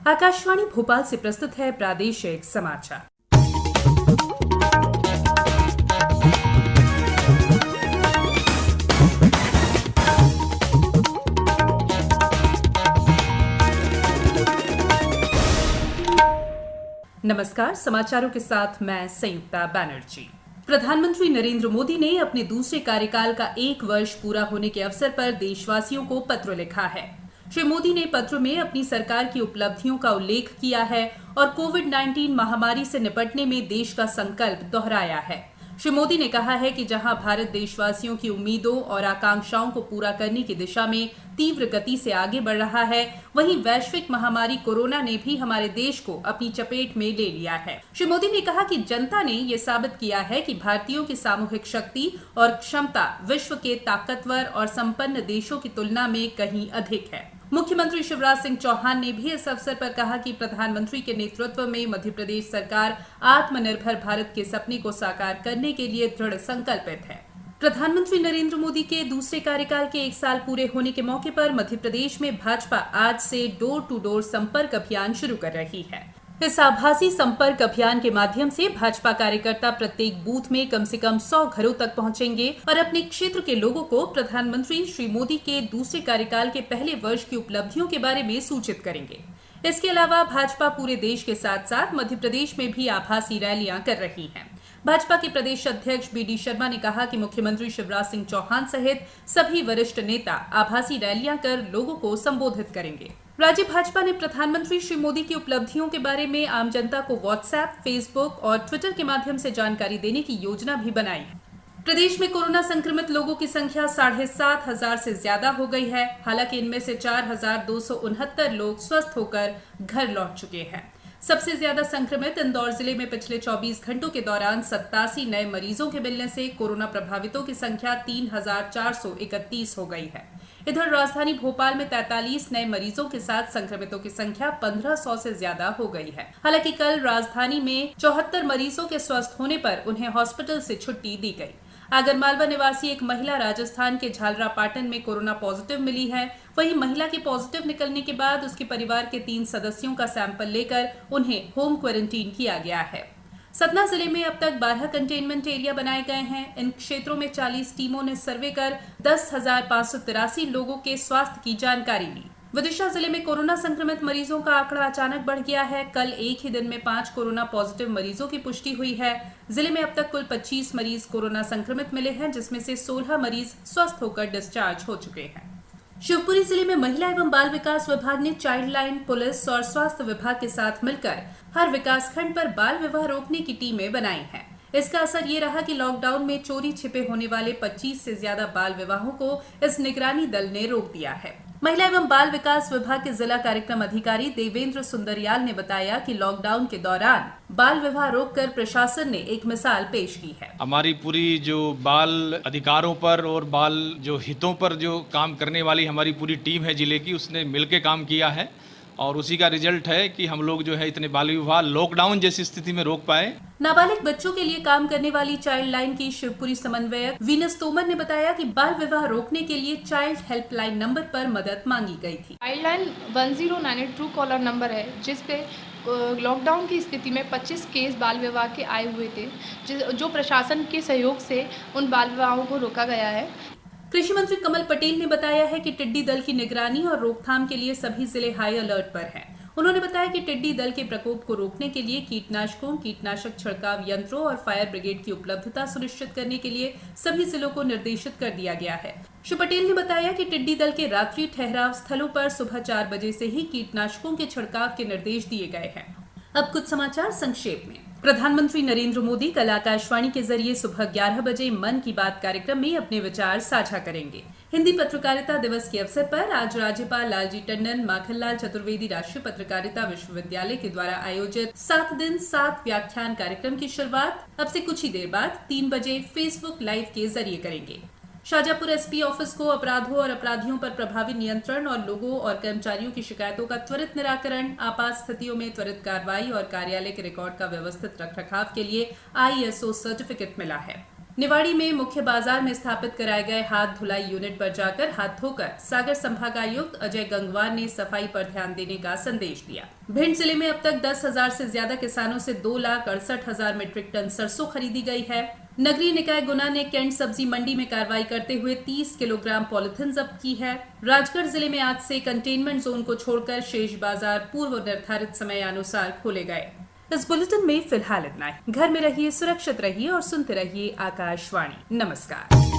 आकाशवाणी भोपाल से प्रस्तुत है प्रादेशिक समाचार। नमस्कार, समाचारों के साथ मैं संयुक्ता बनर्जी। प्रधानमंत्री नरेंद्र मोदी ने अपने दूसरे कार्यकाल का 1 वर्ष पूरा होने के अवसर पर देशवासियों को पत्र लिखा है। श्री मोदी ने पत्र में अपनी सरकार की उपलब्धियों का उल्लेख किया है और कोविड-19 महामारी से निपटने में देश का संकल्प दोहराया है। श्री मोदी ने कहा है कि जहां भारत देशवासियों की उम्मीदों और आकांक्षाओं को पूरा करने की दिशा में तीव्र गति से आगे बढ़ रहा है, वहीं वैश्विक महामारी कोरोना ने भी हमारे देश को अपनी चपेट में ले लिया है। श्री मोदी ने कहा कि जनता ने ये साबित किया है कि भारतीयों की सामूहिक शक्ति और क्षमता विश्व के ताकतवर और संपन्न देशों की तुलना में कहीं अधिक है। मुख्यमंत्री शिवराज सिंह चौहान ने भी इस अवसर पर कहा कि प्रधानमंत्री के नेतृत्व में मध्य प्रदेश सरकार आत्मनिर्भर भारत के सपने को साकार करने के लिए दृढ़ संकल्पित है। प्रधानमंत्री नरेंद्र मोदी के दूसरे कार्यकाल के 1 साल पूरे होने के मौके पर मध्य प्रदेश में भाजपा आज से डोर टू डोर संपर्क अभियान शुरू कर रही है। इस आभासी संपर्क अभियान के माध्यम से भाजपा कार्यकर्ता प्रत्येक बूथ में कम से कम 100 घरों तक पहुंचेंगे और अपने क्षेत्र के लोगों को प्रधानमंत्री श्री मोदी के दूसरे कार्यकाल के पहले वर्ष की उपलब्धियों के बारे में सूचित करेंगे। इसके अलावा भाजपा पूरे देश के साथ साथ मध्य प्रदेश में भी आभासी रैलियां कर रही है। भाजपा के प्रदेश अध्यक्ष बीडी शर्मा ने कहा कि मुख्यमंत्री शिवराज सिंह चौहान सहित सभी वरिष्ठ नेता आभासी रैलियां कर लोगों को संबोधित करेंगे। राज्य भाजपा ने प्रधानमंत्री श्री मोदी की उपलब्धियों के बारे में आम जनता को व्हाट्सएप, फेसबुक और ट्विटर के माध्यम से जानकारी देने की योजना भी बनाई है। प्रदेश में कोरोना संक्रमित लोगों की संख्या 7,500 से ज्यादा हो गई है। हालांकि इनमें से 4,269 लोग स्वस्थ होकर घर लौट चुके हैं। सबसे ज्यादा संक्रमित इंदौर जिले में पिछले 24 घंटों के दौरान 87 नए मरीजों के मिलने से कोरोना प्रभावितों की संख्या 3,431 हो गई है। इधर राजधानी भोपाल में 43 नए मरीजों के साथ संक्रमितों की संख्या 1500 से ज्यादा हो गई है। हालांकि कल राजधानी में 74 मरीजों के स्वस्थ होने पर उन्हें हॉस्पिटल से छुट्टी दी गई। आगरमालवा निवासी एक महिला राजस्थान के झालरापाटन में कोरोना पॉजिटिव मिली है। वहीं महिला के पॉजिटिव निकलने के बाद उसके परिवार के 3 सदस्यों का सैंपल लेकर उन्हें होम क्वारंटीन किया गया है। सतना जिले में अब तक 12 कंटेनमेंट एरिया बनाए गए हैं। इन क्षेत्रों में 40 टीमों ने सर्वे कर 10,583 लोगों के स्वास्थ्य की जानकारी ली। विदिशा जिले में कोरोना संक्रमित मरीजों का आंकड़ा अचानक बढ़ गया है। कल एक ही दिन में 5 कोरोना पॉजिटिव मरीजों की पुष्टि हुई है। जिले में अब तक कुल 25 मरीज कोरोना संक्रमित मिले हैं, जिसमें से 16 मरीज स्वस्थ होकर डिस्चार्ज हो चुके हैं। शिवपुरी जिले में महिला एवं बाल विकास विभाग ने चाइल्ड लाइन, पुलिस और स्वास्थ्य विभाग के साथ मिलकर हर विकासखंड पर बाल विवाह रोकने की टीमें बनाई हैं। इसका असर ये रहा कि लॉकडाउन में चोरी छिपे होने वाले 25 से ज्यादा बाल विवाहों को इस निगरानी दल ने रोक दिया है। महिला एवं बाल विकास विभाग के जिला कार्यक्रम अधिकारी देवेंद्र सुंदरयाल ने बताया कि लॉकडाउन के दौरान बाल विवाह रोककर प्रशासन ने एक मिसाल पेश की है। हमारी पूरी जो बाल अधिकारों पर और बाल जो हितों पर जो काम करने वाली हमारी पूरी टीम है जिले की, उसने मिलकर काम किया है और उसी का रिजल्ट है कि हम लोग जो है इतने बाल विवाह लॉकडाउन जैसी स्थिति में रोक पाए। नाबालिग बच्चों के लिए काम करने वाली चाइल्ड लाइन की शिवपुरी समन्वयक वीनस तोमर ने बताया कि बाल विवाह रोकने के लिए चाइल्ड हेल्पलाइन नंबर पर मदद मांगी गई थी। Child line 1098 true collar number है, जिस पे लॉकडाउन की स्थिति में 25 केस बाल विवाह के आए हुए थे, जो प्रशासन के सहयोग से उन बाल विवाहों को रोका गया है। कृषि मंत्री कमल पटेल ने बताया है कि टिड्डी दल की निगरानी और रोकथाम के लिए सभी जिले हाई अलर्ट पर हैं। उन्होंने बताया कि टिड्डी दल के प्रकोप को रोकने के लिए कीटनाशकों, कीटनाशक छिड़काव यंत्रों और फायर ब्रिगेड की उपलब्धता सुनिश्चित करने के लिए सभी जिलों को निर्देशित कर दिया गया है। श्री पटेल ने बताया कि टिड्डी दल के रात्रि ठहराव स्थलों पर सुबह 4 बजे से ही कीटनाशकों के छिड़काव के निर्देश दिए गए हैं। अब कुछ समाचार संक्षेप में। प्रधानमंत्री नरेंद्र मोदी कल आकाशवाणी के जरिए सुबह 11 बजे मन की बात कार्यक्रम में अपने विचार साझा करेंगे। हिंदी पत्रकारिता दिवस के अवसर पर आज राज्यपाल लालजी टंडन माखनलाल चतुर्वेदी राष्ट्रीय पत्रकारिता विश्वविद्यालय के द्वारा आयोजित 7 दिन 7 व्याख्यान कार्यक्रम की शुरुआत अब से कुछ ही देर बाद 3 बजे फेसबुक लाइव के जरिए करेंगे। शाजापुर एसपी ऑफिस को अपराधों और अपराधियों पर प्रभावी नियंत्रण और लोगों और कर्मचारियों की शिकायतों का त्वरित निराकरण, आपात स्थितियों में त्वरित कार्रवाई और कार्यालय के रिकॉर्ड का व्यवस्थित रखरखाव के लिए ISO सर्टिफिकेट मिला है। निवाड़ी में मुख्य बाजार में स्थापित कराए गए हाथ धुलाई यूनिट पर जाकर हाथ धोकर सागर संभागायुक्त अजय गंगवार ने सफाई पर ध्यान देने का संदेश दिया। भिंड जिले में अब तक 10,000 से ज्यादा किसानों से 2,68,000 मीट्रिक टन सरसों खरीदी गई है। नगरीय निकाय गुना ने कैंट सब्जी मंडी में कार्रवाई करते हुए 30 किलोग्राम पॉलिथीन जब्त की है। राजगढ़ जिले में आज से कंटेनमेंट जोन को छोड़कर शेष बाजार पूर्व निर्धारित समय अनुसार खोले गए। इस बुलेटिन में फिलहाल इतना ही। घर में रहिए, सुरक्षित रहिए और सुनते रहिए आकाशवाणी। नमस्कार।